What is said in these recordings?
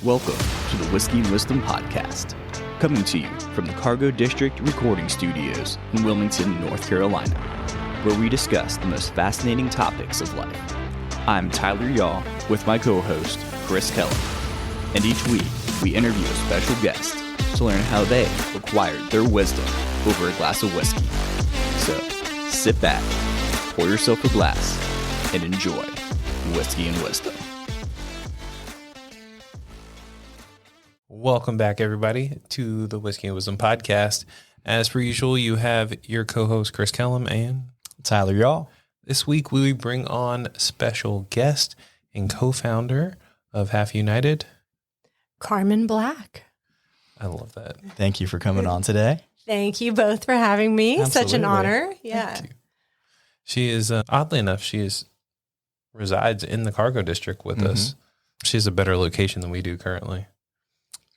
Welcome to the Whiskey and Wisdom Podcast, coming to you from the Cargo District Recording Studios in Wilmington, North Carolina, where we discuss the most fascinating topics of life. I'm Tyler Yaw with my co-host, Chris Kellum, and each week we interview a special guest to learn how they acquired their wisdom over a glass of whiskey. So, sit back, pour yourself a glass, and enjoy Whiskey and Wisdom. Welcome back, everybody, to the Whiskey and Wisdom Podcast. As per usual, you have your co-host, Chris Kellum, and Tyler Yaw. This week, we bring on special guest and co-founder of Half United, Carmin Black. I love that. Thank you for coming on today. Thank you both for having me. Absolutely. Such an honor. Yeah. Thank you. She is, oddly enough, resides in the Cargo District with us. She has a better location than we do currently.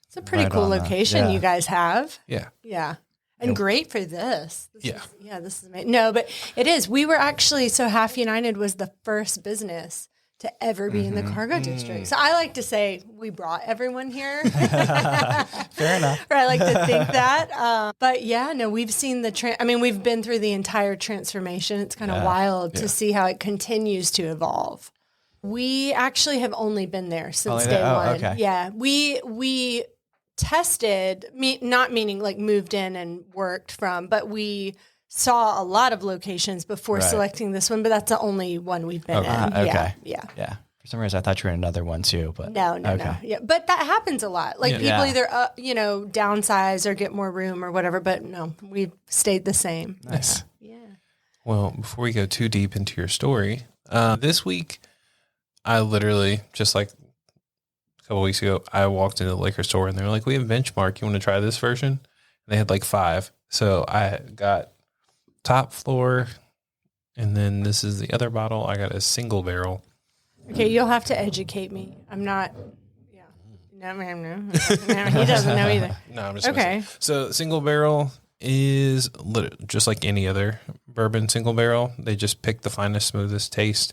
It's a pretty Right cool on that. location Yeah. you guys have. Yeah. Yeah. And great for this. Yeah. This is amazing. No, but it is. We were actually, so Half United was the first business to ever be in the Cargo District. So I like to say we brought everyone here. Fair enough. Or I like to think that. But yeah, no, we've seen we've been through the entire transformation. It's kind of wild to see how it continues to evolve. We actually have only been there since day one. Okay. Yeah. We tested, not meaning like moved in and worked from, but we saw a lot of locations before selecting this one, but that's the only one we've been in. Okay. Yeah. For some reason, I thought you were in another one too, but No. Yeah, but that happens a lot. Like people either downsize or get more room or whatever. But no, we stayed the same. Nice. Yeah. Well, before we go too deep into your story, this week, I literally, just like a couple weeks ago, I walked into the liquor store and they were like, we have Benchmark. You want to try this version? And they had like 5. So I got top floor, and then this is the other bottle. I got a single barrel. Okay, you'll have to educate me. I'm not. Yeah. No, he doesn't know either. No, I'm just Okay. So single barrel is just like any other bourbon single barrel. They just picked the finest, smoothest taste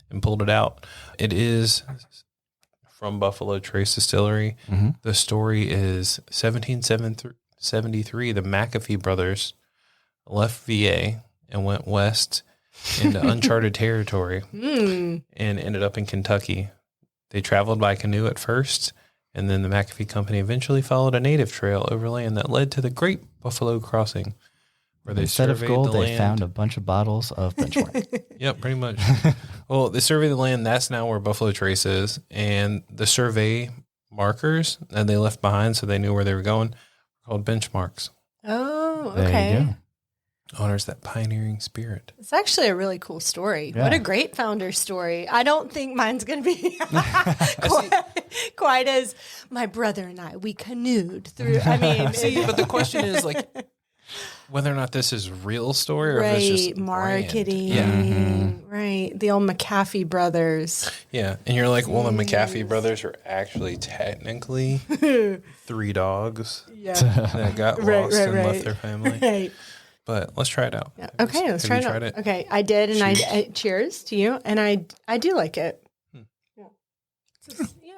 and pulled it out. It is from Buffalo Trace Distillery. The story is 1773. The McAfee brothers left VA and went west into uncharted territory and ended up in Kentucky. They traveled by canoe at first, and then the McAfee Company eventually followed a native trail overland that led to the Great Buffalo Crossing, where they Instead of surveyed gold, the they land. found a bunch of bottles of Benchmark. Yep, pretty much. Well, they surveyed the land. That's now where Buffalo Trace is. And the survey markers that they left behind so they knew where they were going were called benchmarks. Oh, There okay. you go. Honors that pioneering spirit. It's actually a really cool story. Yeah. What a great founder story. I don't think mine's going to be quite as my brother and I, we canoed through. I mean, See, but the question is like whether or not this is real story or if it's just marketing. brand. Right. The old McAfee brothers. Yeah. And you're like, well, the McAfee brothers are actually technically 3 dogs Yeah. that got lost and right. left their family. Right. But let's try it out. Yeah. Okay, let's Have try you it out. tried it? Okay, I did, and I cheers to you, and I do like it. Yeah.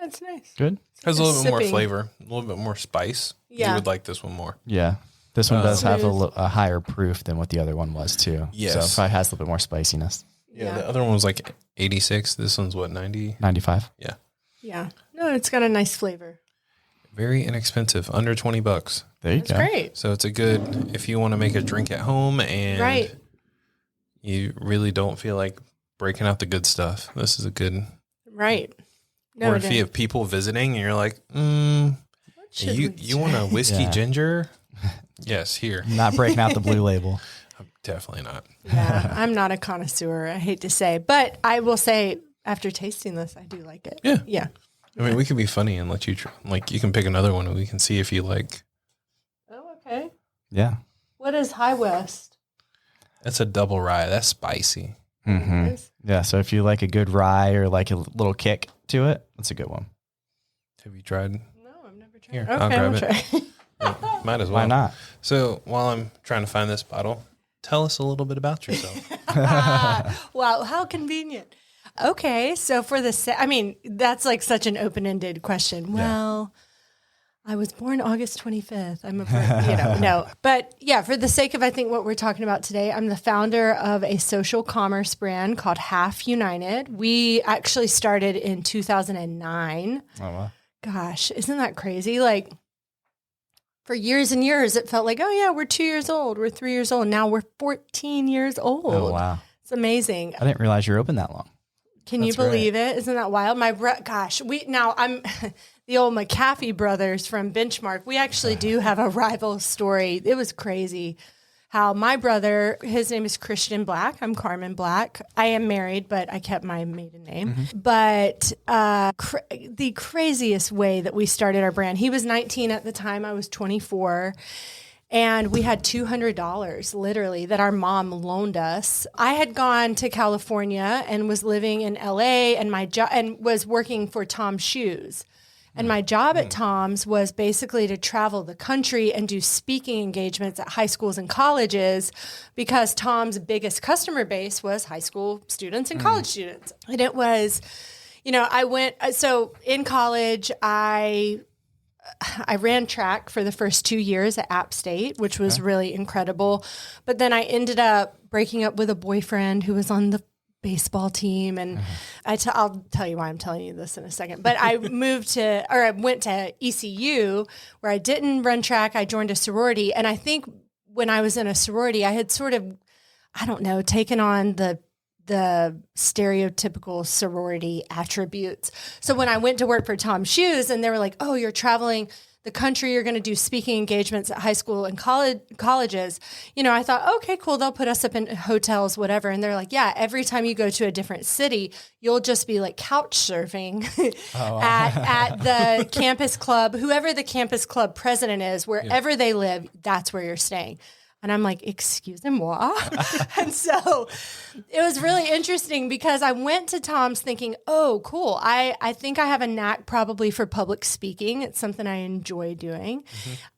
It's nice. Good. Has a little bit more Sipping. flavor, a little bit more spice. Yeah. You would like this one more. Yeah. This one does have Smooth. a higher proof than what the other one was too. Yes. So it probably has a little bit more spiciness. Yeah, the other one was like 86. This one's what, 90? 95. Yeah. Yeah. No, it's got a nice flavor. Very inexpensive, under $20. There you It's go. great. So it's a good, if you want to make a drink at home and Right. you really don't feel like breaking out the good stuff, this is a good. Right. No, Or if you have people visiting and you're like, you want a whiskey Yeah. ginger? Yes, here. Not breaking out the blue label. Definitely not. Yeah, I'm not a connoisseur, I hate to say, but I will say after tasting this, I do like it. Yeah. Yeah. I mean, we could be funny and let you, you can pick another one and we can see if you like. Oh, okay. Yeah. What is High West? That's a double rye. That's spicy. Mm-hmm. Yeah. So if you like a good rye or like a little kick to it, that's a good one. Have you tried? No, I've never tried. Here, Okay, I'll grab I'll it. try. Might as well. Why not? So while I'm trying to find this bottle, tell us a little bit about yourself. Wow, how convenient. Okay. So for I mean, that's like such an open-ended question. Well, I was born August 25th. I'm no. But yeah, for the sake of, I think, what we're talking about today, I'm the founder of a social commerce brand called Half United. We actually started in 2009. Oh, wow. Gosh, isn't that crazy? Like, for years and years, it felt like, oh yeah, we're 2 years old. We're 3 years old. Now we're 14 years old. Oh, wow. It's amazing. I didn't realize you were open that long. Can you believe it? Isn't that wild? I'm the old McAfee brothers from Benchmark. We actually do have a rival story. It was crazy how my brother, his name is Christian Black. I'm Carmin Black. I am married, but I kept my maiden name. Mm-hmm. But the craziest way that we started our brand, he was 19 at the time. I was 24. And we had $200 literally that our mom loaned us. I had gone to California and was living in LA and was working for Tom's Shoes. And my job at Tom's was basically to travel the country and do speaking engagements at high schools and colleges because Tom's biggest customer base was high school students and college students. And it was, so in college, I ran track for the first 2 years at App State, which was really incredible. But then I ended up breaking up with a boyfriend who was on the baseball team. And I'll tell you why I'm telling you this in a second. But I went to ECU where I didn't run track. I joined a sorority. And I think when I was in a sorority, I had sort of, taken on the stereotypical sorority attributes. So when I went to work for Tom's Shoes and they were like, oh, you're traveling the country, you're going to do speaking engagements at high school and colleges, I thought, okay, cool. They'll put us up in hotels, whatever. And they're like, yeah, every time you go to a different city, you'll just be like couch surfing at the campus club, whoever the campus club president is, wherever they live, that's where you're staying. And I'm like, excusez-moi. And so it was really interesting because I went to Tom's thinking, oh, cool. I think I have a knack probably for public speaking. It's something I enjoy doing.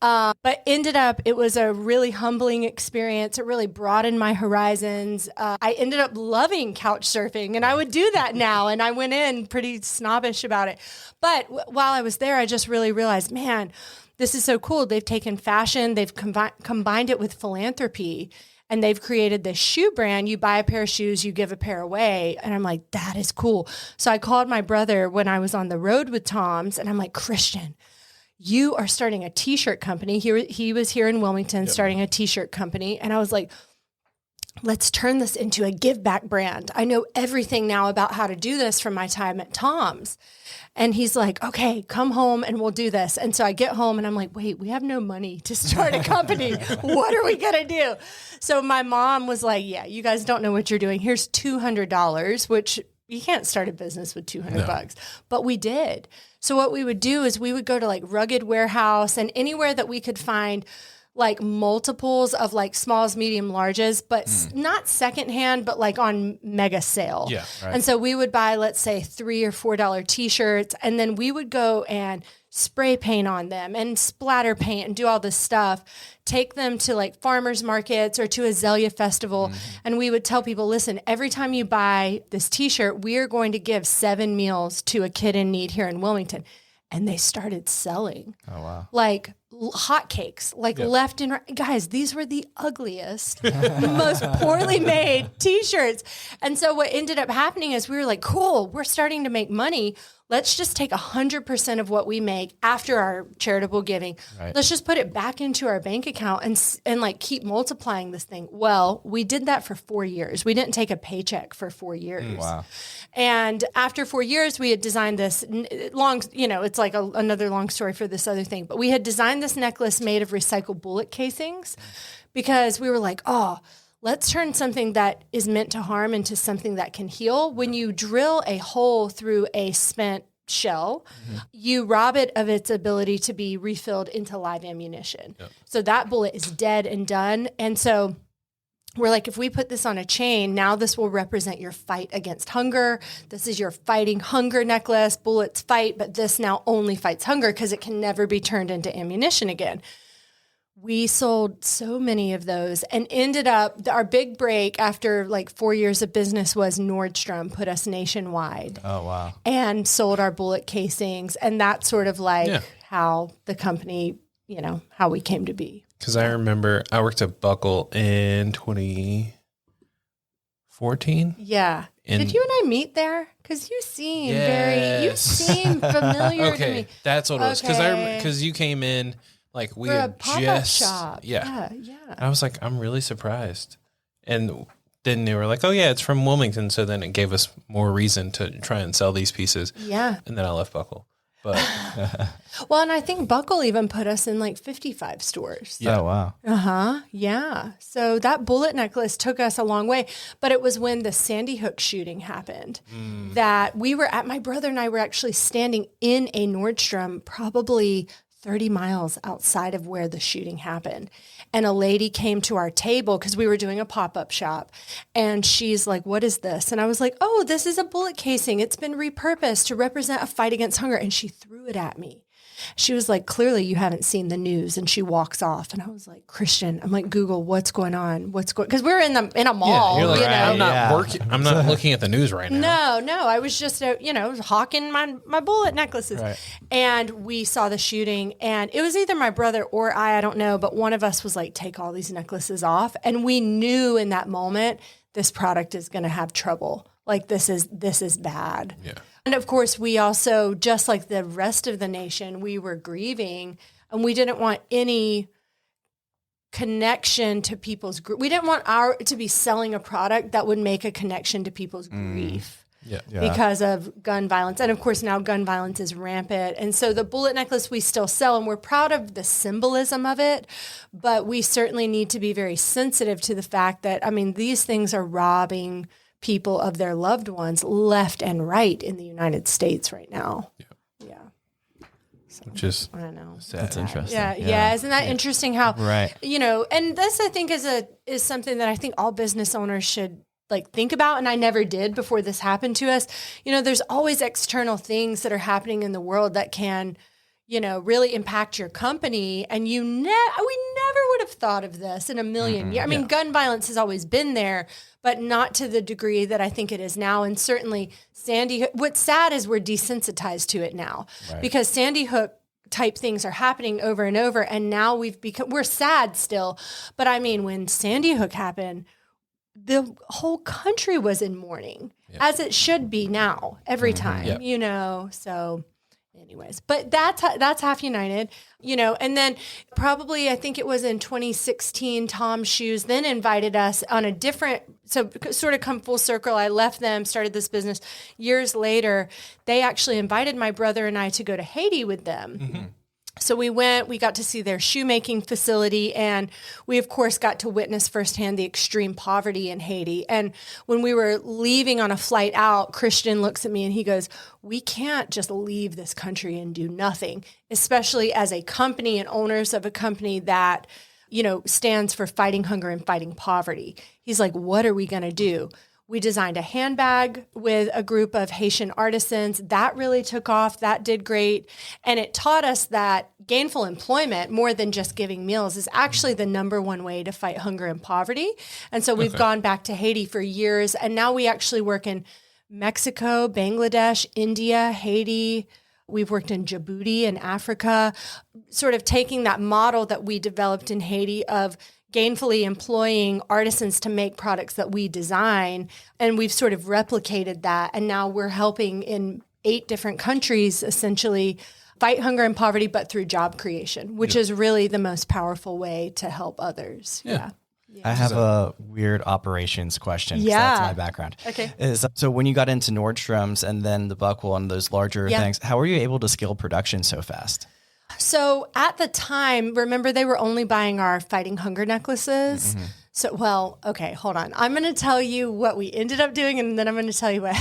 But ended up, it was a really humbling experience. It really broadened my horizons. I ended up loving couch surfing and I would do that now. And I went in pretty snobbish about it. But while I was there, I just really realized, man, this is so cool. They've taken fashion, they've combined it with philanthropy, and they've created this shoe brand. You buy a pair of shoes, you give a pair away. And I'm like, that is cool. So I called my brother when I was on the road with Tom's, and I'm like, Christian, you are starting a T-shirt company. He was here in Wilmington starting a T-shirt company. And I was like, let's turn this into a give back brand. I know everything now about how to do this from my time at Tom's. And he's like, okay, come home and we'll do this. And so I get home and I'm like, wait, we have no money to start a company. What are we going to do? So my mom was like, yeah, you guys don't know what you're doing. Here's $200, which you can't start a business with $200, but we did. So what we would do is we would go to like Rugged Warehouse and anywhere that we could find like multiples of like smalls, medium, larges, but not secondhand, but like on mega sale. Yeah, right. And so we would buy, let's say, $3 or $4 t-shirts, and then we would go and spray paint on them and splatter paint and do all this stuff, take them to like farmers markets or to Azalea Festival. And we would tell people, listen, every time you buy this t-shirt, we are going to give 7 meals to a kid in need here in Wilmington. And they started selling. Oh, wow. Like hotcakes, like left and right. Guys, these were the ugliest, most poorly made t-shirts. And so what ended up happening is we were like, cool, we're starting to make money. Let's just take 100% of what we make after our charitable giving. Right. Let's just put it back into our bank account and like keep multiplying this thing. Well, we did that for 4 years. We didn't take a paycheck for 4 years. Wow. And after 4 years, we had designed this long, it's like another long story for this other thing, but we had designed this necklace made of recycled bullet casings because we were like, oh, let's turn something that is meant to harm into something that can heal. When you drill a hole through a spent shell, you rob it of its ability to be refilled into live ammunition. Yep. So that bullet is dead and done. And so we're like, if we put this on a chain, now this will represent your fight against hunger. This is your fighting hunger necklace. Bullets fight, but this now only fights hunger because it can never be turned into ammunition again. We sold so many of those and ended up, our big break after like 4 years of business was Nordstrom put us nationwide. Oh, wow. And sold our bullet casings. And that's sort of like how the company, how we came to be. Because I remember I worked at Buckle in 2014. Yeah. Did you and I meet there? Because you seem you seem familiar to me. That's what it was. Because you came in like we For had a pop-up just shop. Yeah. I was like, I'm really surprised. And then they were like, oh yeah, it's from Wilmington. So then it gave us more reason to try and sell these pieces. Yeah. And then I left Buckle. But well, and I think Buckle even put us in like 55 stores. Yeah. Oh, wow. Yeah. So that bullet necklace took us a long way. But it was when the Sandy Hook shooting happened that my brother and I were actually standing in a Nordstrom probably 30 miles outside of where the shooting happened. And a lady came to our table because we were doing a pop-up shop. And she's like, what is this? And I was like, oh, this is a bullet casing. It's been repurposed to represent a fight against hunger. And she threw it at me. She was like, clearly you haven't seen the news. And she walks off. And I was like, Christian, I'm like, Google, what's going on? Because we were in a mall. You're like, I'm not working. I'm not looking at the news right now. No. I was just, hawking my bullet necklaces. Right. And we saw the shooting. And it was either my brother or I don't know. But one of us was like, take all these necklaces off. And we knew in that moment, this product is going to have trouble. Like this is bad. Yeah. And of course, we also, just like the rest of the nation, we were grieving and we didn't want any connection to people's grief. We didn't want to be selling a product that would make a connection to people's grief because of gun violence. And of course, now gun violence is rampant. And so the bullet necklace we still sell, and we're proud of the symbolism of it, but we certainly need to be very sensitive to the fact that, these things are robbing people of their loved ones left and right in the United States right now. Yeah. So, which is, I know. That's interesting. Yeah. Isn't that interesting how, and this I think is something that I think all business owners should think about. And I never did before this happened to us. There's always external things that are happening in the world that can, really impact your company. And we never would have thought of this in a million years. Gun violence has always been there, but not to the degree that I think it is now. And certainly what's sad is we're desensitized to it now because Sandy Hook type things are happening over and over. And now we're sad still. But when Sandy Hook happened, the whole country was in mourning as it should be now every time, so anyways, but that's Half United, and then probably I think it was in 2016, Tom's Shoes then invited us on a different, so sort of come full circle. I left them, started this business years later. They actually invited my brother and I to go to Haiti with them. Mm-hmm. So we got to see their shoemaking facility, and we, of course, got to witness firsthand the extreme poverty in Haiti. And when we were leaving on a flight out, Christian looks at me and he goes, we can't just leave this country and do nothing, especially as a company and owners of a company that, stands for fighting hunger and fighting poverty. He's like, what are we going to do? We designed a handbag with a group of Haitian artisans. That really took off. That did great. And it taught us that gainful employment, more than just giving meals, is actually the number one way to fight hunger and poverty. And so we've gone back to Haiti for years. And now we actually work in Mexico, Bangladesh, India, Haiti. We've worked in Djibouti in Africa, sort of taking that model that we developed in Haiti of gainfully employing artisans to make products that we design. And we've sort of replicated that. And now we're helping in 8 different countries essentially fight hunger and poverty, but through job creation, which is really the most powerful way to help others. Yeah. I have a weird operations question. That's my background. Okay. So when you got into Nordstrom's and then the Buckle and those larger things, how were you able to scale production so fast? So at the time, remember, they were only buying our fighting hunger necklaces. Mm-hmm. So, hold on. I'm going to tell you what we ended up doing, and then I'm going to tell you what.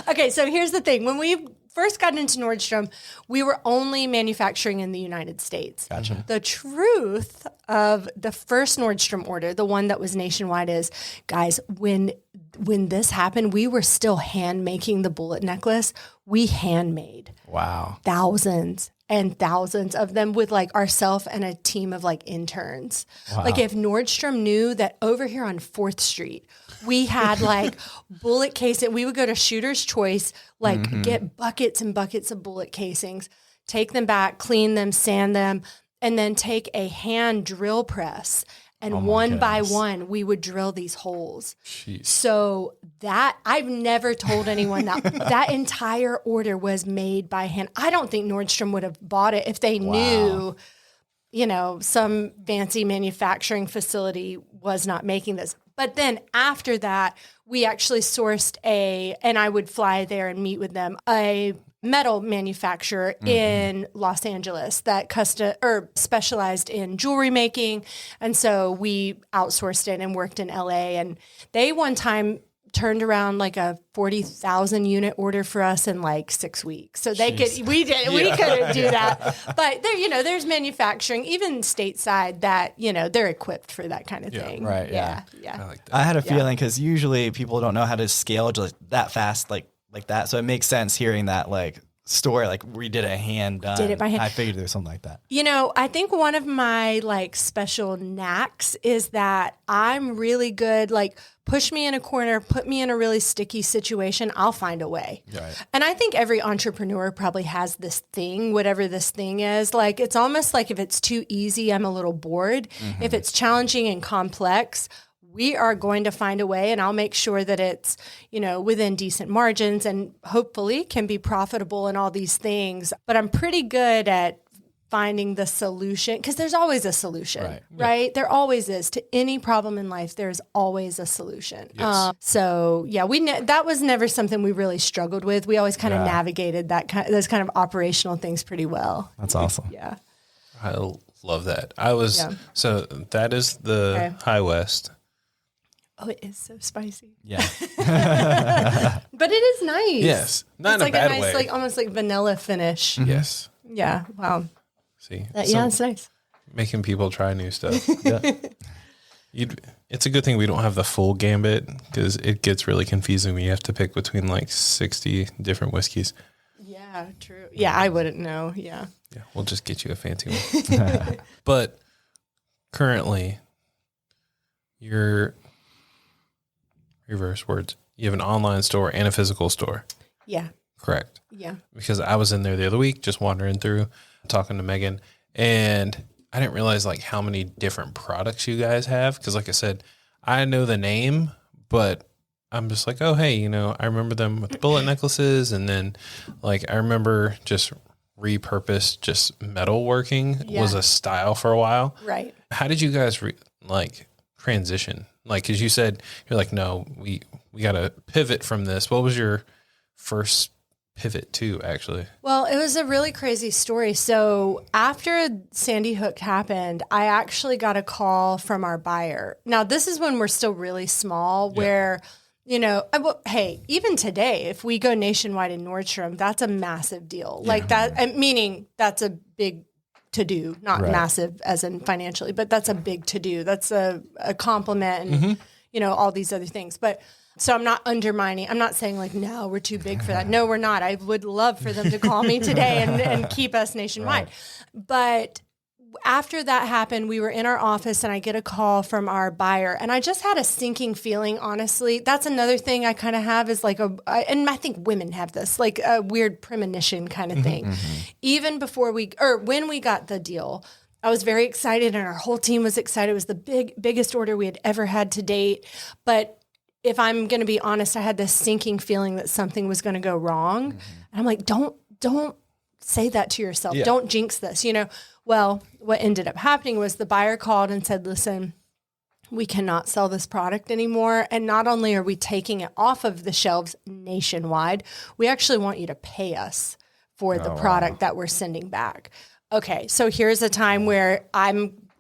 Okay, so here's the thing. When we first got into Nordstrom, we were only manufacturing in the United States. Gotcha. The truth of the first Nordstrom order, the one that was nationwide, is, guys, when this happened, we were still hand making the bullet necklace. We handmade. Wow. Thousands and thousands of them with like ourselves and a team of like interns. Wow. Like if Nordstrom knew that over here on 4th Street, we had like bullet casing, we would go to Shooter's Choice, like get buckets and buckets of bullet casings, take them back, clean them, sand them, and then take a hand drill press. And one by one, we would drill these holes. Jeez. So that, I've never told anyone that that entire order was made by hand. I don't think Nordstrom would have bought it if they knew, you know, some fancy manufacturing facility was not making this. But then after that, we actually sourced and I would fly there and meet with them, a metal manufacturer in Los Angeles that specialized in jewelry making. And so we outsourced it and worked in LA. And they one time turned around like a 40,000 unit order for us in like 6 weeks. So we couldn't do that. But there, you know, there's manufacturing, even stateside, that, you know, they're equipped for that kind of thing. Right. Yeah. I like that. I had a feeling, because usually people don't know how to scale just that fast, like that. So it makes sense hearing that like story, like we did a hand done. Did it by hand. I figured there was something like that. You know, I think one of my like special knacks is that I'm really good, like push me in a corner, put me in a really sticky situation, I'll find a way. Right. And I think every entrepreneur probably has this thing, whatever this thing is. Like it's almost like if it's too easy, I'm a little bored. If it's challenging and complex, we are going to find a way, and I'll make sure that it's, you know, within decent margins and hopefully can be profitable and all these things. But I'm pretty good at finding the solution, because there's always a solution, right? There always is. To any problem in life, there's always a solution. Yes. So yeah, that was never something we really struggled with. We always kind of navigated those kind of operational things pretty well. That's awesome. Yeah. I love that. So that is the High West. Oh, it is so spicy. Yeah. But it is nice. Yes. Not in like a bad nice, way. like almost like vanilla finish. Yes. Yeah. Wow. See? Yeah, it's nice. Making people try new stuff. It's a good thing we don't have the full gambit, because it gets really confusing when you have to pick between like 60 different whiskeys. Yeah, true. Yeah, I wouldn't know. Yeah. Yeah, we'll just get you a fancy one. But currently, you're reverse words. You have an online store and a physical store. Yeah. Correct. Yeah. Because I was in there the other week, just wandering through, talking to Megan, and I didn't realize like how many different products you guys have. Because like I said, I know the name, but I'm just like, oh, hey, you know, I remember them with the bullet necklaces. And then like, I remember just repurposed, just metalworking was a style for a while. Right. How did you guys transition? Like, cause you said, you're like, no, we got to pivot from this. What was your first pivot to, actually? Well, it was a really crazy story. So after Sandy Hook happened, I actually got a call from our buyer. Now, this is when we're still really small, where, you know, hey, even today, if we go nationwide in Nordstrom, that's a massive deal. Like that, meaning that's a big to do, not massive as in financially, but that's a big to do. That's a compliment and, you know, all these other things. But so I'm not undermining. I'm not saying like, no, we're too big for that. No, we're not. I would love for them to call me today and keep us nationwide. But after that happened, we were in our office and I get a call from our buyer, and I just had a sinking feeling, honestly. That's another thing I kind of have is like and I think women have this, like a weird premonition kind of thing. Even before when we got the deal, I was very excited and our whole team was excited. It was the biggest order we had ever had to date. But if I'm going to be honest, I had this sinking feeling that something was going to go wrong. And I'm like, don't say that to yourself. Yeah. Don't jinx this, you know? Well, what ended up happening was the buyer called and said, listen, we cannot sell this product anymore. And not only are we taking it off of the shelves nationwide, we actually want you to pay us for the product that we're sending back. Okay, so here's a time where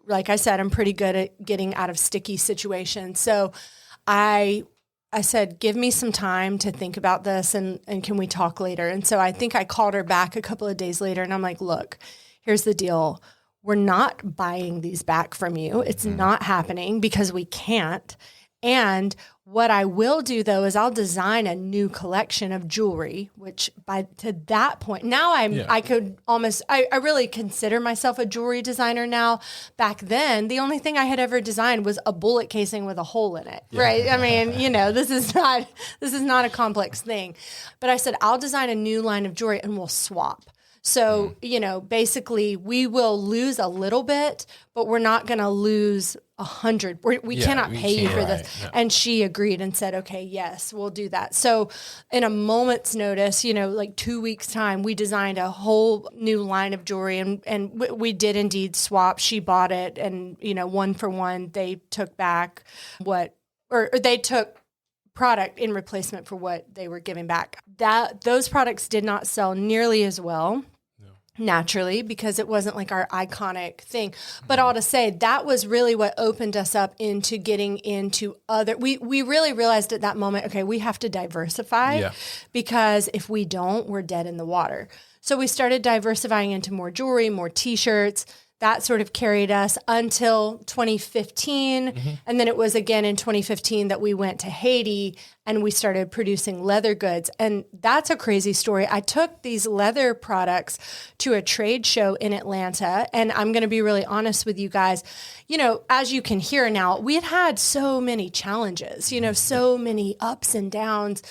like I said, I'm pretty good at getting out of sticky situations. So I said, give me some time to think about this and can we talk later? And so I think I called her back a couple of days later and I'm like, look, here's the deal. we're not buying these back from you. It's not happening because we can't. And what I will do though is I'll design a new collection of jewelry, which to that point, now I really consider myself a jewelry designer now. Back then, the only thing I had ever designed was a bullet casing with a hole in it, right? I mean, this is not a complex thing. But I said, I'll design a new line of jewelry and we'll swap. So, basically we will lose a little bit, but we're not going to lose 100. We cannot pay you for this. Right, no. And she agreed and said, okay, yes, we'll do that. So in a moment's notice, like 2 weeks time, we designed a whole new line of jewelry and we did indeed swap. She bought it and, one for one, they took back they took product in replacement for what they were giving back. Those products did not sell nearly as well. Naturally, because it wasn't like our iconic thing. But all to say, that was really what opened us up into getting into other, we really realized at that moment, okay, we have to diversify because if we don't, we're dead in the water. So we started diversifying into more jewelry, more t-shirts. That sort of carried us until 2015. And then it was again in 2015 that we went to Haiti and we started producing leather goods. And that's a crazy story. I took these leather products to a trade show in Atlanta. And I'm going to be really honest with you guys. As you can hear now, we had so many challenges, so many ups and downs.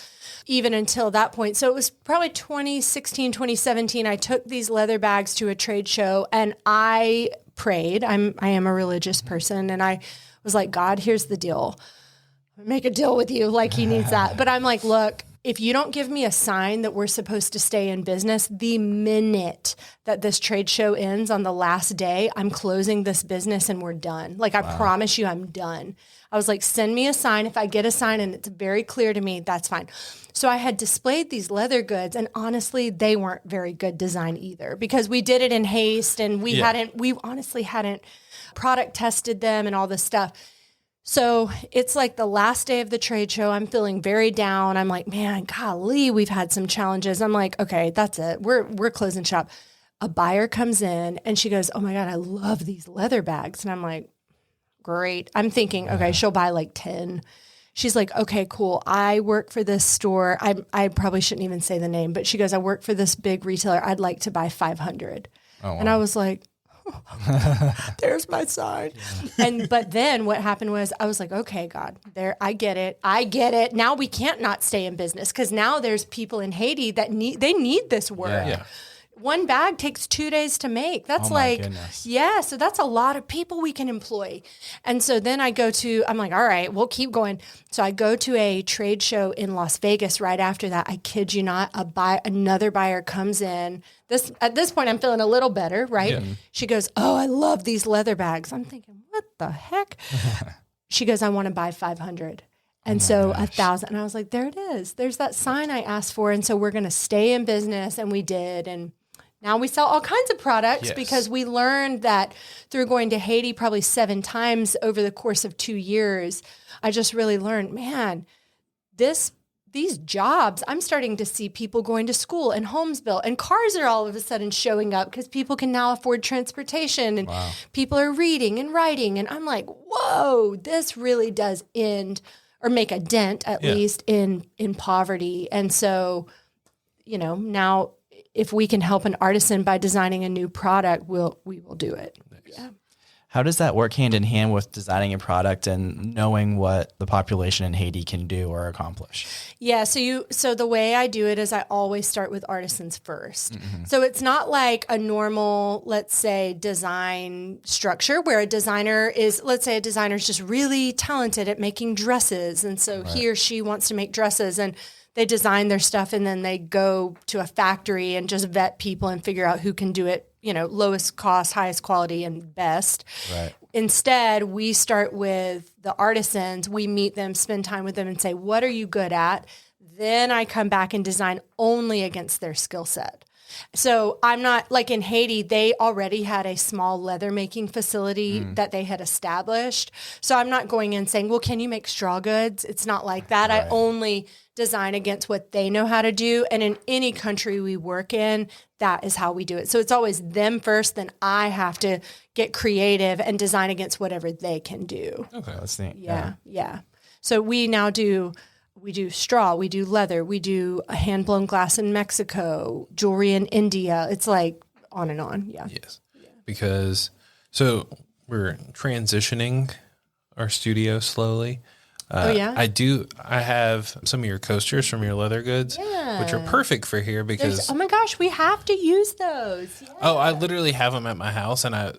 Even until that point. So it was probably 2016, 2017, I took these leather bags to a trade show and I prayed. I am a religious person and I was like, God, here's the deal. Make a deal with you like he needs that. But I'm like, look, if you don't give me a sign that we're supposed to stay in business, the minute that this trade show ends on the last day, I'm closing this business and we're done. Like, I promise you I'm done. I was like, send me a sign. If I get a sign and it's very clear to me, that's fine. So I had displayed these leather goods and honestly, they weren't very good design either because we did it in haste and we honestly hadn't product tested them and all this stuff. So it's like the last day of the trade show. I'm feeling very down. I'm like, man, golly, we've had some challenges. I'm like, okay, that's it. We're closing shop. A buyer comes in and she goes, oh my God, I love these leather bags. And I'm like, great. I'm thinking, okay, she'll buy like 10. She's like, okay, cool. I work for this store. I probably shouldn't even say the name, but she goes, I work for this big retailer. I'd like to buy 500. Oh, wow. And I was like, there's my sign. But then what happened was I was like, okay, God, I get it. Now we can't not stay in business because now there's people in Haiti that need this work. Yeah. One bag takes 2 days to make. That's so that's a lot of people we can employ. And so then I'm like, all right, we'll keep going. So I go to a trade show in Las Vegas right after that. I kid you not, another buyer comes in. At this point, I'm feeling a little better, right? Yeah. She goes, oh, I love these leather bags. I'm thinking, what the heck? She goes, I want to buy 500. And so 1,000. And I was like, there it is. There's that sign I asked for. And so we're going to stay in business. And we did. And now we sell all kinds of products because we learned that through going to Haiti probably 7 times over the course of 2 years. I just really learned, man, these jobs, I'm starting to see people going to school and homes built and cars are all of a sudden showing up because people can now afford transportation and people are reading and writing. And I'm like, whoa, this really does end or make a dent at least in poverty. And so, now if we can help an artisan by designing a new product, we will do it. Nice. Yeah. How does that work hand in hand with designing a product and knowing what the population in Haiti can do or accomplish? Yeah. So the way I do it is I always start with artisans first. Mm-hmm. So it's not like a normal, let's say, design structure where a designer is just really talented at making dresses. And so he or she wants to make dresses and they design their stuff and then they go to a factory and just vet people and figure out who can do it, lowest cost, highest quality, and best. Right. Instead, we start with the artisans. We meet them, spend time with them and say, what are you good at? Then I come back and design only against their skill set. So I'm not like in Haiti, they already had a small leather making facility that they had established. So I'm not going in saying, well, can you make straw goods? It's not like that. Right. I only design against what they know how to do. And in any country we work in, that is how we do it. So it's always them first, then I have to get creative and design against whatever they can do. Okay, that's neat. Yeah. So we do straw, we do leather, we do a hand-blown glass in Mexico, jewelry in India. It's like on and on. Yeah. Yes. Because so we're transitioning our studio slowly. I have some of your coasters from your leather goods, which are perfect for here because oh my gosh, we have to use those. Yeah. Oh, I literally have them at my house and I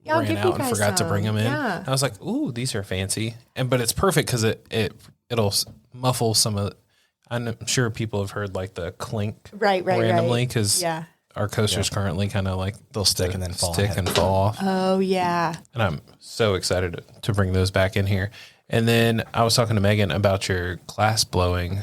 ran out and forgot to bring them in. Yeah. I was like, ooh, these are fancy. But it's perfect because it'll muffle some of, I'm sure people have heard like the clink randomly because our coasters currently kind of like they'll stick and then fall off. Oh yeah. And I'm so excited to bring those back in here. And then I was talking to Megan about your glass blowing.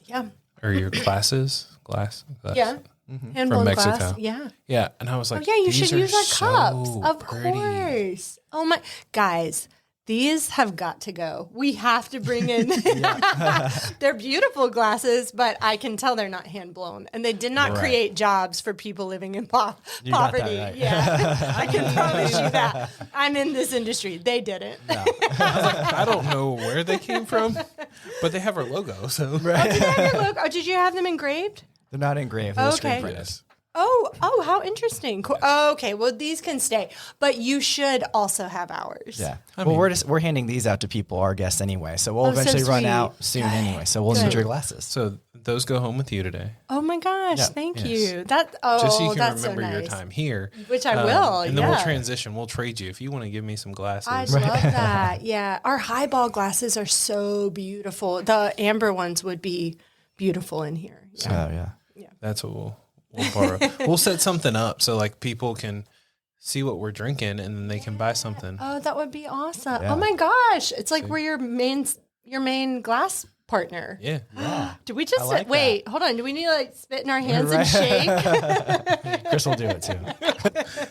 Yeah. Or your glass. Yeah. Mm-hmm. From Mexico. Glass. Yeah. Yeah. And I was like, oh, yeah, you should use our cups. Of pretty. Course. Oh my guys. These have got to go. We have to bring in. They're beautiful glasses, but I can tell they're not hand blown, and they did not create jobs for people living in poverty. Right. Yeah, I can promise you that. I'm in this industry. They didn't. No. I don't know where they came from, but they have our logo. So right. Oh, did they have your logo? Oh, did you have them engraved? They're not engraved. They're screen printed. Yes. Oh, how interesting. Cool. Oh, okay, well, these can stay, but you should also have ours. Yeah. We're handing these out to people, our guests anyway, so we'll eventually run out soon anyway, so we'll need your glasses. So those go home with you today. Oh my gosh, thank you. Just so you can remember your time here. Which I will, and then we'll transition. We'll trade you if you want to give me some glasses. I love that. Yeah, our highball glasses are so beautiful. The amber ones would be beautiful in here. Yeah. That's what we'll borrow. We'll set something up so like people can see what we're drinking and then they can buy something. Oh, that would be awesome. Yeah. Oh my gosh. It's like we're your main glass partner. Yeah. Do we just wait, hold on. Do we need to like spit in our hands and shake? Chris will do it too.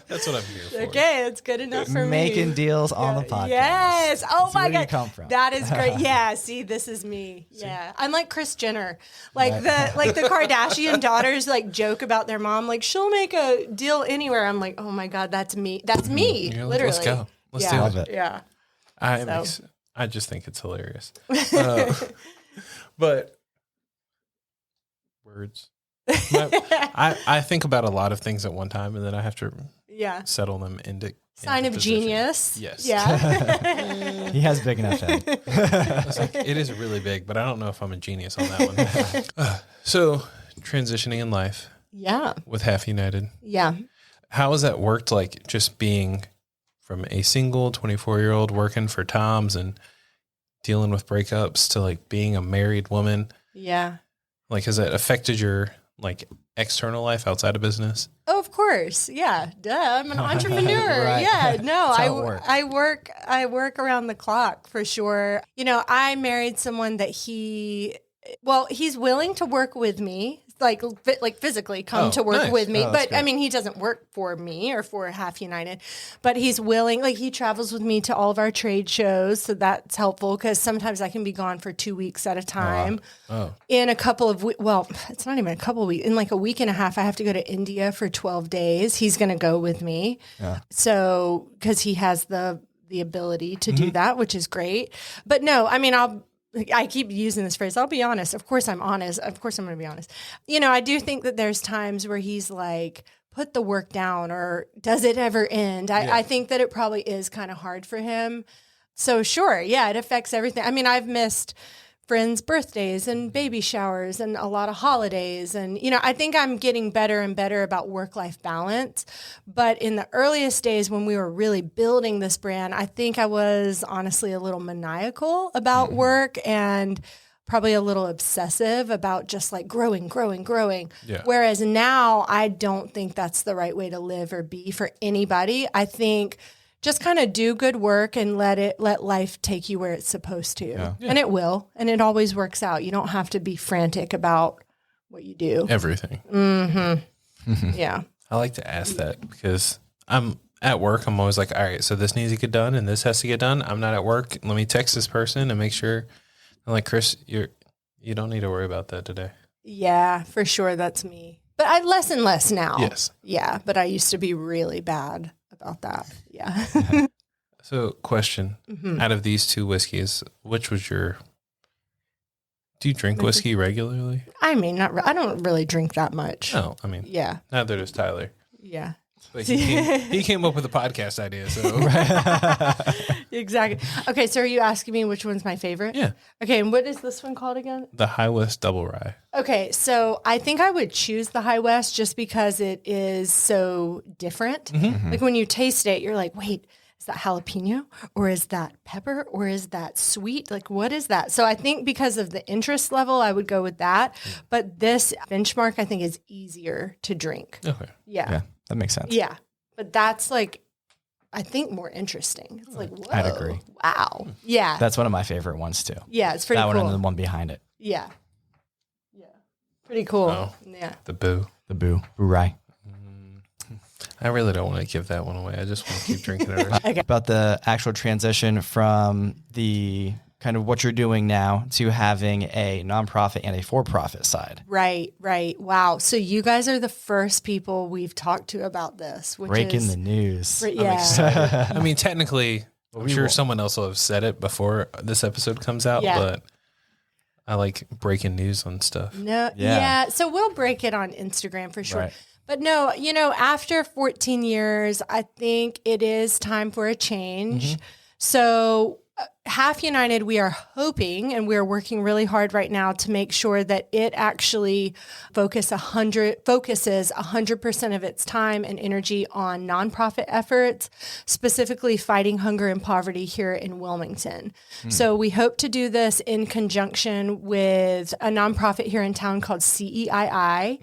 That's what I'm here for. Okay, it's good enough for me. Making deals on the podcast. Yes. Oh my God. Where you come from. That is great. Yeah. See, this is me. Yeah. I'm like Kris Jenner. Like the Kardashian daughters like joke about their mom. Like she'll make a deal anywhere. I'm like, oh my God, that's me. That's me. Like, literally. Let's go. Let's do it. Yeah. I just think it's hilarious. But words. I think about a lot of things at one time, and then I have to settle them into sign of position. Genius. Yes. Yeah. He has big enough head. It is really big, but I don't know if I'm a genius on that one. So transitioning in life. Yeah. With Half United. Yeah. How has that worked? Like just being from a single 24-year-old working for Tom's and dealing with breakups to like being a married woman. Yeah. Like, has that affected your like external life outside of business? Oh, of course. Yeah. Duh. I'm an entrepreneur. Right. Yeah. No, I work around the clock for sure. You know, I married someone that he's willing to work with me. Like physically come to work with me. But I mean, he doesn't work for me or for Half United, but he's willing, like he travels with me to all of our trade shows. So that's helpful because sometimes I can be gone for 2 weeks at a time. In a couple of it's not even a couple of weeks. In like a week and a half, I have to go to India for 12 days. He's going to go with me. Yeah. So, cause he has the ability to do that, which is great. But no, I mean, I keep using this phrase. I'll be honest. Of course I'm honest. Of course I'm going to be honest. You know, I do think that there's times where he's like, put the work down or does it ever end? I think that it probably is kind of hard for him. So sure. Yeah, it affects everything. I mean, I've missed friends' birthdays and baby showers and a lot of holidays. And, you know, I think I'm getting better and better about work-life balance. But in the earliest days when we were really building this brand, I think I was honestly a little maniacal about work and probably a little obsessive about just like growing. Yeah. Whereas now I don't think that's the right way to live or be for anybody. I think just kind of do good work and let life take you where it's supposed to. Yeah. And it will. And it always works out. You don't have to be frantic about what you do. Everything. Mm-hmm. Yeah. I like to ask that because I'm at work. I'm always like, all right, so this needs to get done and this has to get done. I'm not at work. Let me text this person and make sure. I'm like, Chris, you don't need to worry about that today. Yeah, for sure. That's me. But I less and less now. Yes. Yeah, but I used to be really bad about that. Yeah. So, question: out of these two whiskeys, which was your? Do you drink whiskey regularly? I mean, I don't really drink that much. No, I mean, Yeah. neither does Tyler. Yeah. But he came up with a podcast idea. So Exactly. Okay, so are you asking me which one's my favorite? Yeah. Okay, and what is this one called again? the High West Double Rye. Okay, so I think I would choose the High West just because it is so different. Like when you taste it, you're like, wait, is that jalapeno or is that pepper or is that sweet? Like, what is that? So I think because of the interest level, I would go with that. But this benchmark, I think, is easier to drink. Okay. Yeah, that makes sense. Yeah. But that's like, I think more interesting. It's like, whoa. I'd agree. Wow. Yeah. That's one of my favorite ones too. Yeah, it's pretty That cool. one and the one behind it. Yeah. Yeah. Pretty cool. Oh. Yeah. The Boo. The Boo Rye. I really don't want to give that one away. I just want to keep drinking it. Okay. About the actual transition from the kind of what you're doing now to having a nonprofit and a for-profit side. Right, right. Wow. So you guys are the first people we've talked to about this, which Breaking is the news. Yeah. I mean, technically, I'm sure someone else will have said it before this episode comes out, Yeah. but I like breaking news on stuff. No, Yeah. yeah. So we'll break it on Instagram for sure. Right. But no, after 14 years, I think it is time for a change. So Half United, we are hoping, and we're working really hard right now to make sure that it actually focuses 100% of its time and energy on nonprofit efforts, specifically fighting hunger and poverty here in Wilmington. So we hope to do this in conjunction with a nonprofit here in town called CEII.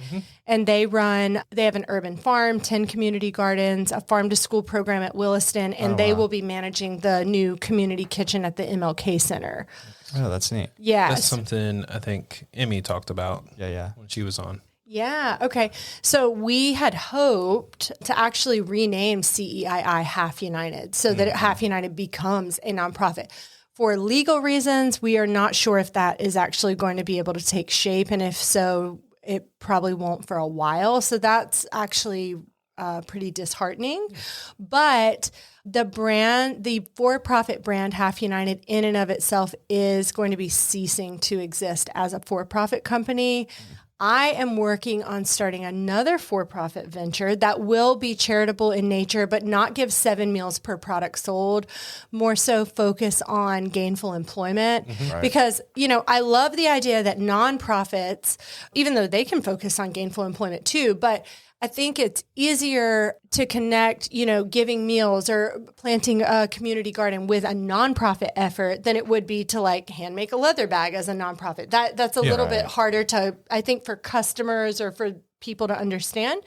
And they have an urban farm, 10 community gardens, a farm to school program at Williston, and they will be managing the new community kitchen at the MLK Center. Oh, that's neat. Yeah. That's something I think Emmy talked about Yeah. when she was on. Yeah. Okay. So we had hoped to actually rename CEII Half United so that Half United becomes a nonprofit. For legal reasons, we are not sure if that is actually going to be able to take shape. And if so, it probably won't for a while. So that's actually pretty disheartening. But the for-profit brand Half United in and of itself is going to be ceasing to exist as a for-profit company. I am working on starting another for-profit venture that will be charitable in nature, but not give 7 meals per product sold, more so focus on gainful employment. Because, I love the idea that nonprofits, even though they can focus on gainful employment too, but I think it's easier to connect, giving meals or planting a community garden with a nonprofit effort than it would be to hand make a leather bag as a nonprofit. That's a little bit harder to, I think, for customers or for people to understand.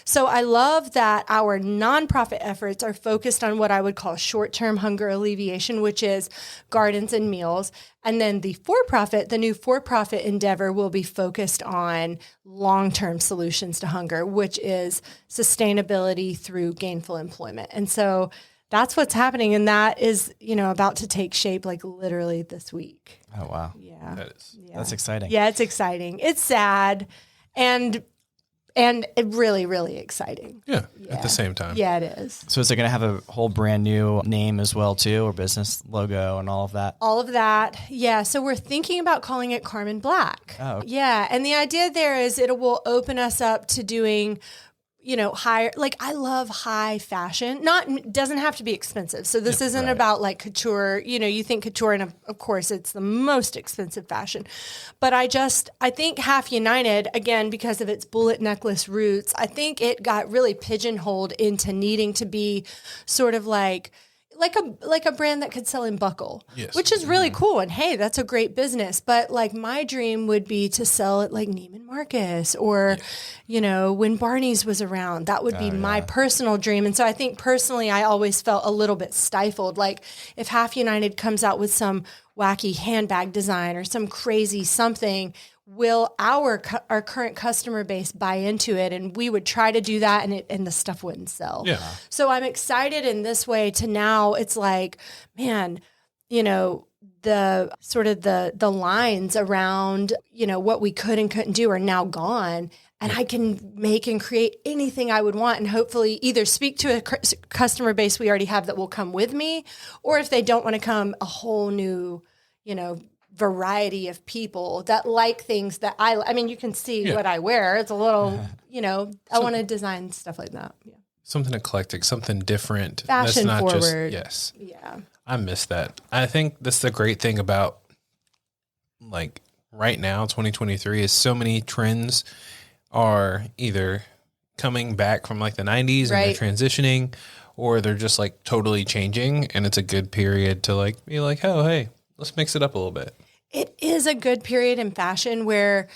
So I love that our nonprofit efforts are focused on what I would call short-term hunger alleviation, which is gardens and meals. And then the new for-profit endeavor will be focused on long-term solutions to hunger, which is sustainability through gainful employment. And so that's what's happening. And that is, about to take shape literally this week. Oh, wow. Yeah. That's exciting. Yeah, it's exciting. It's sad and really, really exciting. Yeah, at the same time. Yeah, it is. So is it going to have a whole brand new name as well too, or business logo and all of that? All of that. Yeah. So we're thinking about calling it Carmin Black. Oh, okay. Yeah. And the idea there is it will open us up to doing, higher, I love high fashion. Doesn't have to be expensive. So this isn't about couture. You think couture and of course it's the most expensive fashion. But I think Half United, again, because of its bullet necklace roots, I think it got really pigeonholed into needing to be sort of like a brand that could sell in buckle, which is really cool. And hey, that's a great business. But my dream would be to sell it like Neiman Marcus or, when Barney's was around. That would be my personal dream. And so I think personally, I always felt a little bit stifled. If Half United comes out with some wacky handbag design or some crazy something, will our current customer base buy into it? And we would try to do that, and the stuff wouldn't sell. Yeah. So I'm excited in this way to now it's like, man, you know, the sort of the lines around, you know, what we could and couldn't do are now gone. And I can make and create anything I would want, and hopefully either speak to a customer base we already have that will come with me, or if they don't want to come, a whole new, you know, variety of people that like things that I mean, you can see what I wear. It's a little, you know, I want to design stuff like that. Yeah. Something eclectic, something different. Fashion that's not forward. Yes. Yeah. I miss that. I think that's the great thing about like right now, 2023, is so many trends are either coming back from like the 90s and they're transitioning, or they're just like totally changing. And it's a good period to like be like, oh, hey, let's mix it up a little bit. It is a good period in fashion where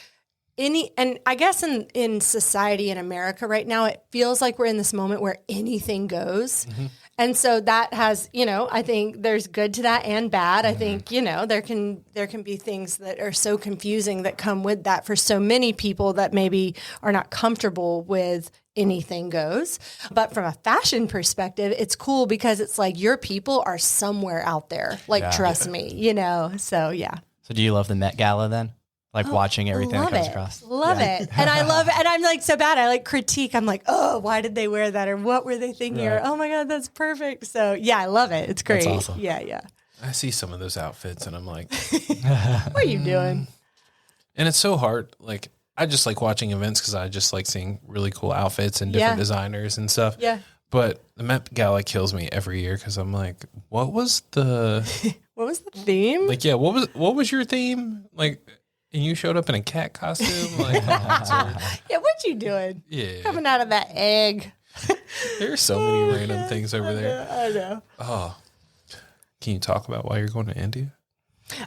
and I guess in society in America right now, it feels like we're in this moment where anything goes. Mm-hmm. And so that has, you know, I think there's good to that and bad. I think, you know, there can be things that are so confusing that come with that for so many people that maybe are not comfortable with anything goes. But from a fashion perspective, it's cool because it's like your people are somewhere out there. Like, trust me, you know? So, yeah. So do you love the Met Gala then? Like watching everything that comes across? Love it. And I love it. And I'm like so bad. I like critique. I'm like, oh, why did they wear that? Or what were they thinking? Or, oh my God, that's perfect. So yeah, I love it. It's great. That's awesome. Yeah. I see some of those outfits and I'm like, what are you doing? And it's so hard. Like, I just like watching events because I just like seeing really cool outfits and different designers and stuff. Yeah. But the Met Gala kills me every year because I'm like, what was the theme? Like, yeah, what was your theme? Like, and you showed up in a cat costume? Like, yeah, what you doing? Yeah. Coming out of that egg. There's so many random things over there. I know. Oh. Can you talk about why you're going to India?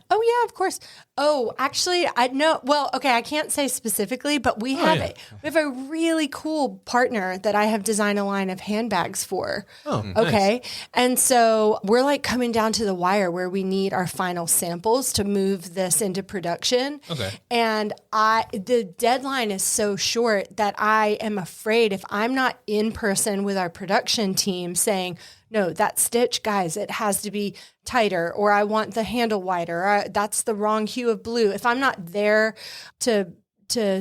Oh, yeah, of course. Oh, actually, I know. Well, okay, I can't say specifically, but we have a really cool partner that I have designed a line of handbags for. Oh, okay. Nice. And so we're like coming down to the wire where we need our final samples to move this into production. Okay. And the deadline is so short that I am afraid if I'm not in person with our production team saying, no, that stitch, guys, it has to be tighter, or I want the handle wider, or that's the wrong hue of blue. If I'm not there to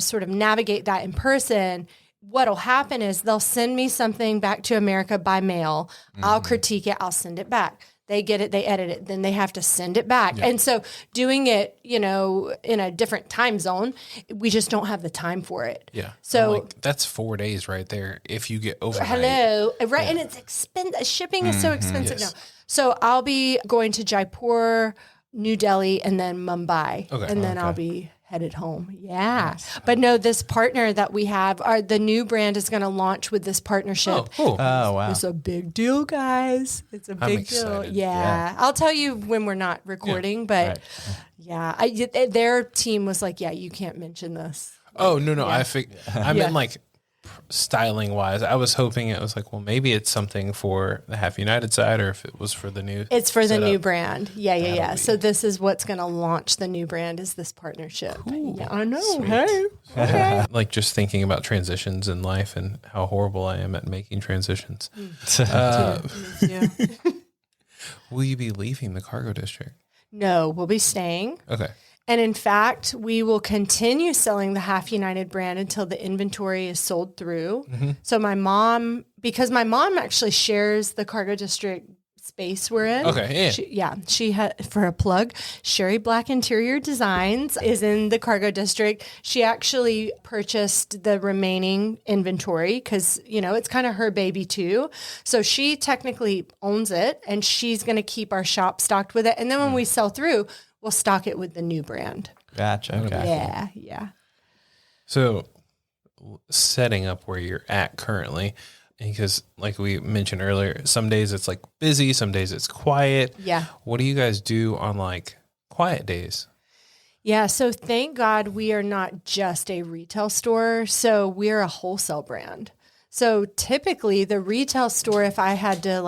sort of navigate that in person, what'll happen is they'll send me something back to America by mail. Mm-hmm. I'll critique it. I'll send it back. They get it, they edit it, then they have to send it back. Yeah. And so doing it, you know, in a different time zone, we just don't have the time for it. Yeah. So like, that's 4 days right there if you get overnight. Hello. Right. Yeah. And it's expensive. Shipping is so expensive now. So I'll be going to Jaipur, New Delhi, and then Mumbai. Okay. And then I'll be headed home. Yeah. Nice. But no, this partner that we have, the new brand is going to launch with this partnership. Oh, cool. Oh, wow. It's a big deal, guys. It's a big deal. Yeah. I'll tell you when we're not recording, but their team was like, yeah, you can't mention this. Oh, no. Yeah. I meant like styling wise. I was hoping it was like, well, maybe it's something for the Half United side, or if it was for the new. It's for the new brand. Yeah. So this is what's going to launch the new brand, is this partnership. Cool. Yeah, I know. Sweet. Hey. Okay. Like just thinking about transitions in life and how horrible I am at making transitions. Will you be leaving the cargo district? No, we'll be staying. Okay. And in fact, we will continue selling the Half United brand until the inventory is sold through. Mm-hmm. So because my mom actually shares the cargo district space we're in. Okay, yeah. She had, for a plug, Sherry Black Interior Designs is in the cargo district. She actually purchased the remaining inventory because, you know, it's kind of her baby too. So she technically owns it, and she's going to keep our shop stocked with it. And then when we sell through, we'll stock it with the new brand. Gotcha. Okay. Yeah. So setting up where you're at currently, because like we mentioned earlier, some days it's like busy, some days it's quiet. Yeah. What do you guys do on like quiet days? Yeah. So thank God we are not just a retail store. So we're a wholesale brand. So typically the retail store, if I had to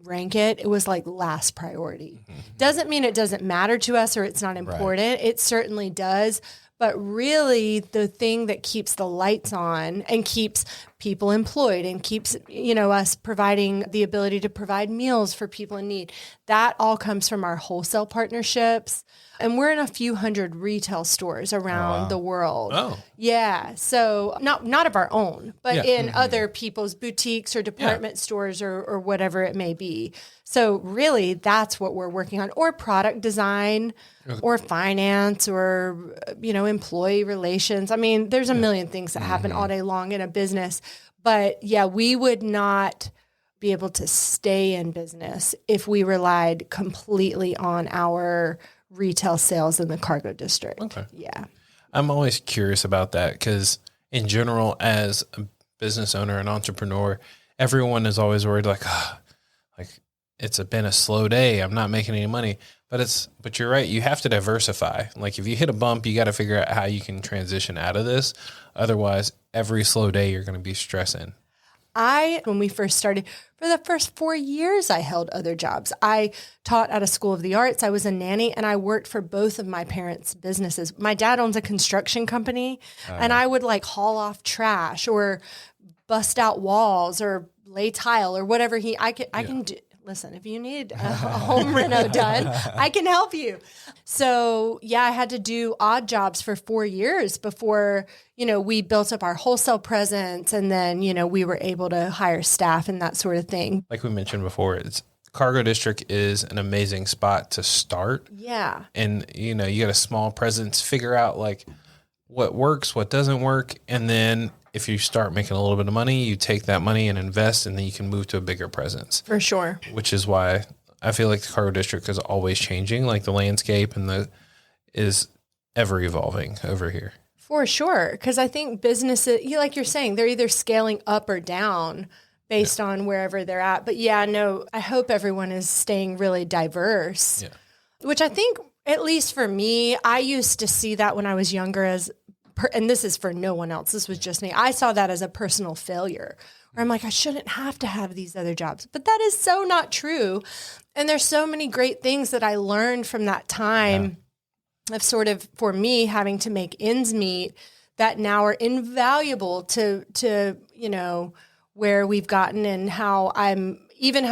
rank it, it was like last priority. Doesn't mean it doesn't matter to us or it's not important. It certainly does. But really, the thing that keeps the lights on and keeps people employed and keeps, us providing the ability to provide meals for people in need, that all comes from our wholesale partnerships. And we're in a few hundred retail stores around the world. Oh. Yeah. So not of our own, but in other people's boutiques or department stores or whatever it may be. So really, that's what we're working on, or product design or finance or, employee relations. I mean, there's a million things that happen all day long in a business. But yeah, we would not be able to stay in business if we relied completely on our retail sales in the cargo district. Okay. Yeah. I'm always curious about that because in general, as a business owner and entrepreneur, everyone is always worried like it's been a slow day. I'm not making any money, but you're right. You have to diversify. Like if you hit a bump, you got to figure out how you can transition out of this. Otherwise, every slow day, you're going to be stressing. When we first started, for the first 4 years, I held other jobs. I taught at a school of the arts. I was a nanny, and I worked for both of my parents' businesses. My dad owns a construction company, and I would haul off trash or bust out walls or lay tile or whatever I can do. Listen, if you need a home reno done, I can help you. So yeah, I had to do odd jobs for 4 years before, we built up our wholesale presence, and then, we were able to hire staff and that sort of thing. Like we mentioned before, Cargo District is an amazing spot to start. Yeah. And, you got a small presence, figure out what works, what doesn't work. And then if you start making a little bit of money, you take that money and invest, and then you can move to a bigger presence. For sure. Which is why I feel like the Cargo District is always changing. Like the landscape is ever evolving over here. For sure. Because I think businesses, like you're saying, they're either scaling up or down based on wherever they're at. But I hope everyone is staying really diverse, which I think, at least for me, I used to see that when I was younger and this is for no one else. This was just me. I saw that as a personal failure where I'm like, I shouldn't have to have these other jobs. But that is so not true. And there's so many great things that I learned from that time of sort of, for me, having to make ends meet that now are invaluable to where we've gotten and how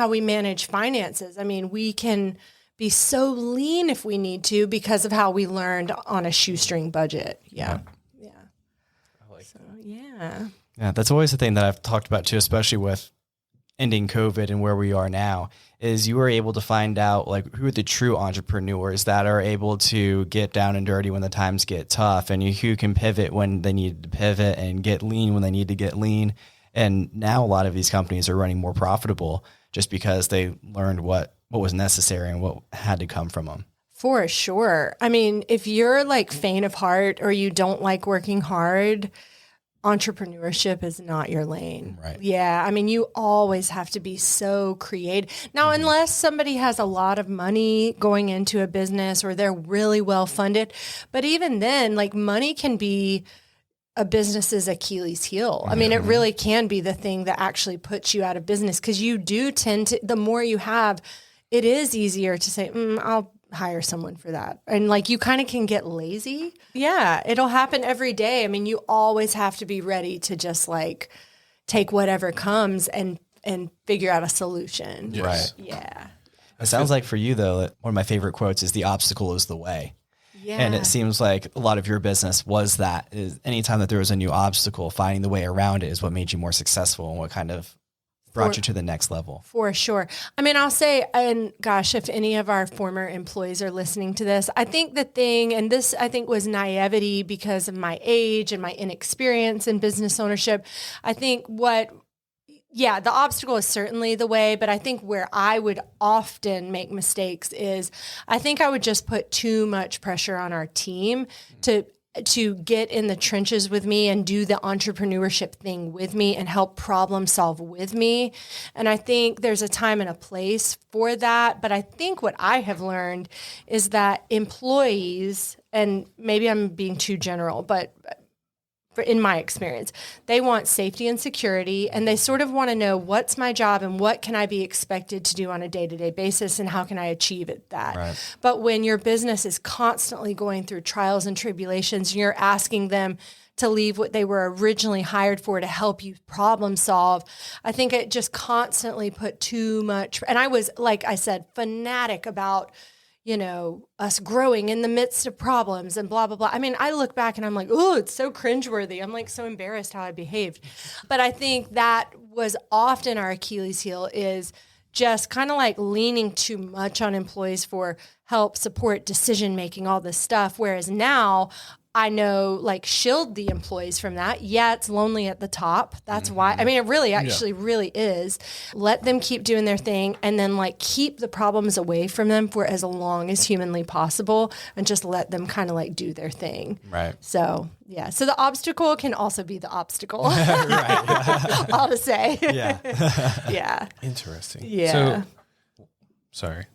we manage finances. I mean, we can be so lean if we need to because of how we learned on a shoestring budget. Yeah. Yeah, that's always the thing that I've talked about too, especially with ending COVID and where we are now, is you were able to find out who are the true entrepreneurs that are able to get down and dirty when the times get tough, and who can pivot when they need to pivot and get lean when they need to get lean. And now a lot of these companies are running more profitable just because they learned what was necessary and what had to come from them. For sure. I mean, if you're faint of heart or you don't like working hard, entrepreneurship is not your lane. Right. Yeah. I mean, you always have to be so creative. Now, unless somebody has a lot of money going into a business or they're really well funded, but even then, money can be a business's Achilles heel. I mean, it really can be the thing that actually puts you out of business, because you do tend to, the more you have, it is easier to say, I'll hire someone for that. And you kind of can get lazy. Yeah, it'll happen every day. I mean, you always have to be ready to just take whatever comes and figure out a solution. Yes. Right. Yeah. It sounds like for you though, one of my favorite quotes is, the obstacle is the way. Yeah. And it seems like a lot of your business was that. Is anytime that there was a new obstacle, finding the way around it is what made you more successful and what kind of brought you to the next level. For sure. I mean, I'll say, and gosh, if any of our former employees are listening to this, I think the thing, and this I think was naivety because of my age and my inexperience in business ownership. I think the obstacle is certainly the way, but I think where I would often make mistakes is I think I would just put too much pressure on our team to get in the trenches with me and do the entrepreneurship thing with me and help problem solve with me. And I think there's a time and a place for that. But I think what I have learned is that employees, and maybe I'm being too general, but in my experience. They want safety and security, and they sort of want to know what's my job and what can I be expected to do on a day-to-day basis and how can I achieve that. Right. But when your business is constantly going through trials and tribulations, and you're asking them to leave what they were originally hired for to help you problem solve, I think it just constantly put too much. And I was, like I said, fanatic about, us growing in the midst of problems and blah, blah, blah. I mean, I look back and I'm like, oh, it's so cringeworthy. I'm like so embarrassed how I behaved. But I think that was often our Achilles heel, is just kind of like leaning too much on employees for help, support, decision-making, all this stuff. Whereas now I know, like, shield the employees from that. Yeah, it's lonely at the top. That's why. I mean, it really really is. Let them keep doing their thing, and then like keep the problems away from them for as long as humanly possible, and just let them kind of like do their thing. Right. So yeah. So the obstacle can also be the obstacle. Right. All to say. Yeah. Yeah. Interesting. Yeah. So, sorry.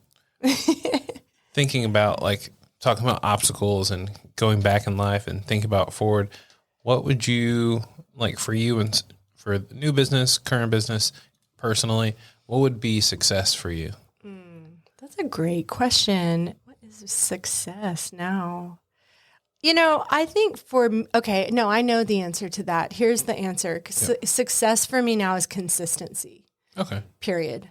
Thinking about like talking about obstacles and going back in life and think about forward, what would you like for you and for the new business, current business, personally, what would be success for you? That's a great question. What is success now? I think I know the answer to that. Here's the answer. Success for me now is consistency. Okay. Period.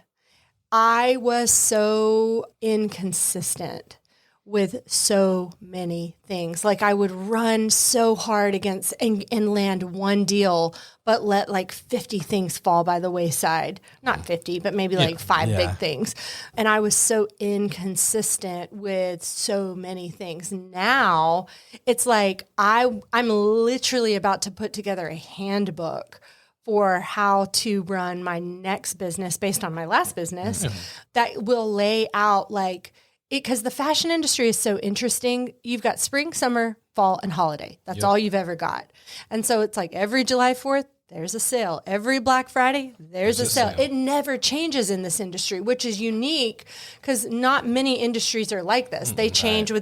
I was so inconsistent with so many things. Like I would run so hard against and land one deal, but let like 50 things fall by the wayside. Not 50, but maybe like 5 big things. And I was so inconsistent with so many things. Now it's like I'm literally about to put together a handbook for how to run my next business based on my last business that will lay out like, because the fashion industry is so interesting. You've got spring, summer, fall, and holiday. That's all you've ever got. And so it's like every July 4th, there's a sale. Every Black Friday, there's a sale. It never changes in this industry, which is unique because not many industries are like this. They change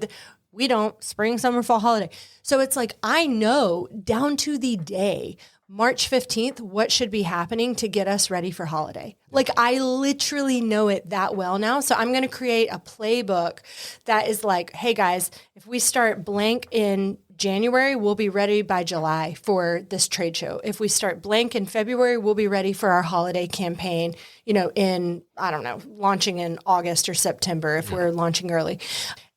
we don't, spring, summer, fall, holiday. So it's like I know down to the day, March 15th, what should be happening to get us ready for holiday. Like I literally know it that well now. So I'm going to create a playbook that is like, hey guys, if we start blank in January, we'll be ready by July for this trade show. If we start blank in February, we'll be ready for our holiday campaign, launching in August or September if we're launching early.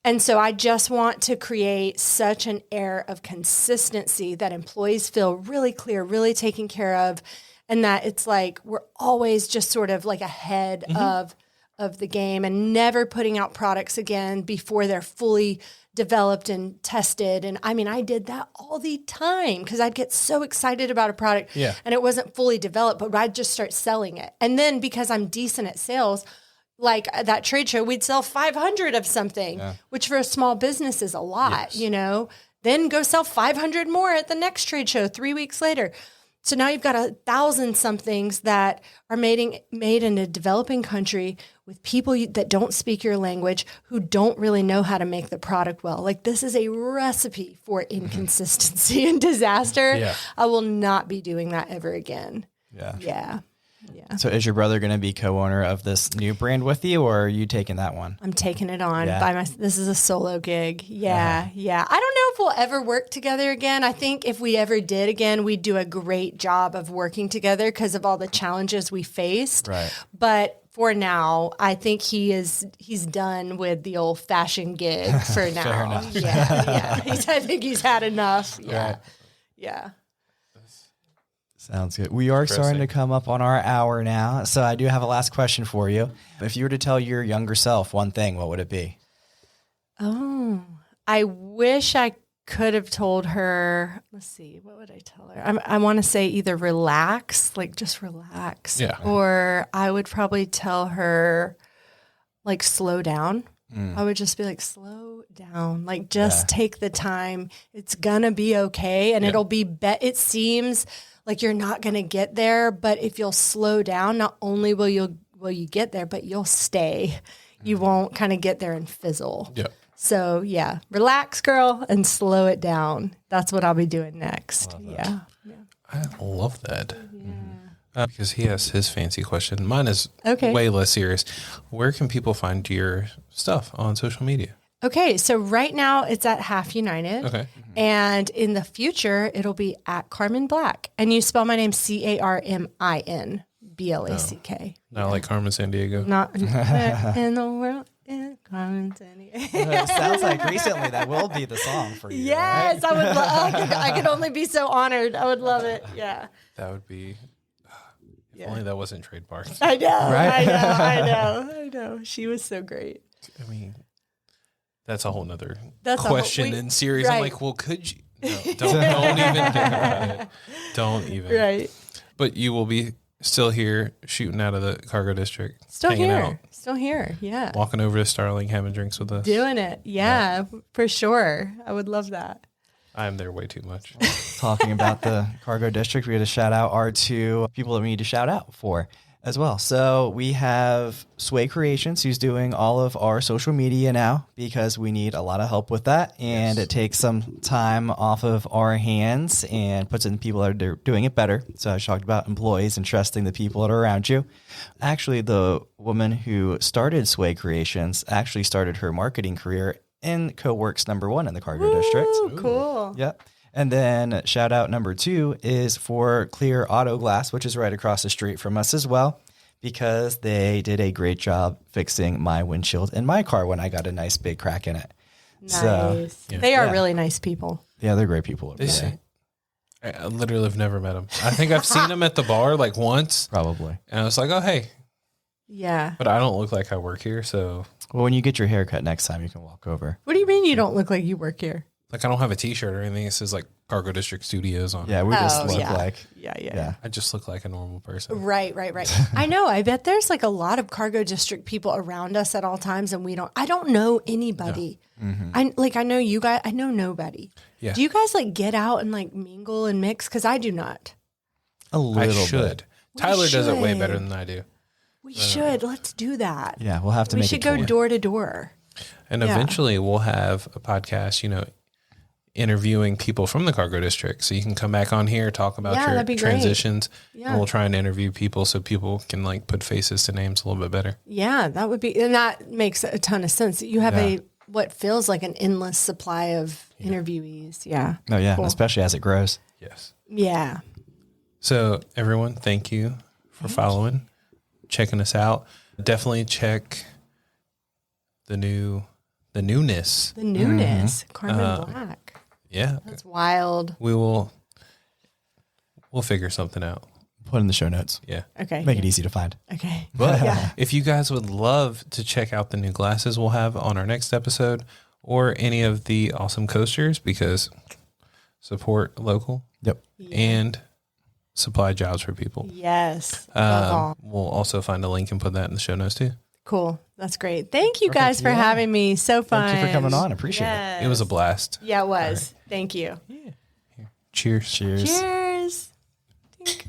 And so I just want to create such an air of consistency that employees feel really clear, really taken care of, and that it's like we're always just sort of like ahead of the game and never putting out products again before they're fully developed and tested. And I mean, I did that all the time because I'd get so excited about a product and it wasn't fully developed, but I'd just start selling it. And then because I'm decent at sales, like that trade show, we'd sell 500 of something, which for a small business is a lot, then go sell 500 more at the next trade show 3 weeks later. So now you've got 1,000 somethings that are made in a developing country with people that don't speak your language, who don't really know how to make the product well. Like this is a recipe for inconsistency and disaster. Yeah. I will not be doing that ever again. Yeah. So is your brother going to be co-owner of this new brand with you, or are you taking that one? I'm taking it on this is a solo gig. Yeah. I don't know if we'll ever work together again. I think if we ever did again, we'd do a great job of working together because of all the challenges we faced. Right. But for now, I think he's done with the old fashioned gig for now. Fair enough. Yeah. I think he's had enough. Yeah. Right. Yeah. Sounds good. We are starting to come up on our hour now. So I do have a last question for you. If you were to tell your younger self one thing, what would it be? Oh, I wish I could have told her, let's see, what would I tell her? I want to say either relax, like just relax. Yeah. Or I would probably tell her like slow down. I would just be like, slow down, like just take the time. It's going to be okay. And it'll be, it seems like you're not going to get there, but if you'll slow down, not only will you get there, but you'll stay. You won't kind of get there and fizzle. Yeah. So yeah, relax, girl, and slow it down. That's what I'll be doing next. Yeah. I love that. Because he has his fancy question. Mine is Okay. way less serious. Where can people find your stuff on social media? Okay, so right now it's at Half United. Okay. And in the future, it'll be at Carmin Black. And you spell my name CarminBlack. Not like Carmen Sandiego. Not in the world. Carmen Sandiego. It sounds like recently that will be the song for you. Yes, right? I would. I could only be so honored. I would love it. Yeah. That would be. If only that wasn't trademarked. I know. Right? I know. She was so great. I mean, that's a whole nother That's a question whole- in series. I'm right. like, well, could you? No, don't even think about it. Don't even. Right. But you will be still here shooting out of the cargo district. Still hanging here. out, Still here. Yeah. walking over to Starling, having drinks with us. Doing it. Yeah, for sure. I would love that. I'm there way too much. Talking about the cargo district, we had to shout out our two people that we need to shout out for as well. So we have Sway Creations, who's doing all of our social media now because we need a lot of help with that. And it takes some time off of our hands and puts in people that are doing it better. So I talked about employees and trusting the people that are around you. Actually, the woman who started Sway Creations actually started her marketing career in CoWorks #1 in the cargo district. Cool. Yep. And then shout out number 2 is for Clear Auto Glass, which is right across the street from us as well, because they did a great job fixing my windshield in my car when I got a nice big crack in it. Nice. So, They are really nice people. yeah, they're great people. They say, I literally have never met them. I think I've seen them at the bar like once, Probably. and I was like, oh, hey. Yeah. But I don't look like I work here, so Well, when you get your hair cut next time, you can walk over. What do you mean you don't look like you work here? like I don't have a T-shirt or anything. It says like Cargo District Studios on. Yeah, we just look yeah. like. Yeah. I just look like a normal person. Right. I know. I bet there's like a lot of cargo district people around us at all times, and I don't know anybody. I know you guys. I know nobody. Yeah. Do you guys like get out and like mingle and mix? Because I do not. A little I should. bit. Tyler does it way should. better than I do. We should. Let's do that. Yeah, we'll have to We make should it go to door to door. And Yeah. eventually we'll have a podcast, interviewing people from the cargo district. So you can come back on here, talk about Yeah, your that'd be great. transitions. Yeah. And we'll try and interview people so people can like put faces to names a little bit better. Yeah, that would be, and that makes a ton of sense. You have what feels like an endless supply of interviewees. Yeah. Oh, yeah, Cool. especially as it grows. Yes. Yeah. So everyone, thank you for following, checking us out. Definitely check the newness. The newness. Carmin Black. Yeah. That's wild. We'll figure something out. Put in the show notes. Yeah. Okay. Make it easy to find. Okay. But if you guys would love to check out the new glasses we'll have on our next episode or any of the awesome coasters, because support local Yep. and supply jobs for people. Yes. Love all. We'll also find a link and put that in the show notes too. Cool. That's great. Thank you guys for having me. So fun. Thank you for coming on. Appreciate it. It was a blast. Yeah, it was. Thank you. Cheers. Cheers. Cheers. Tink.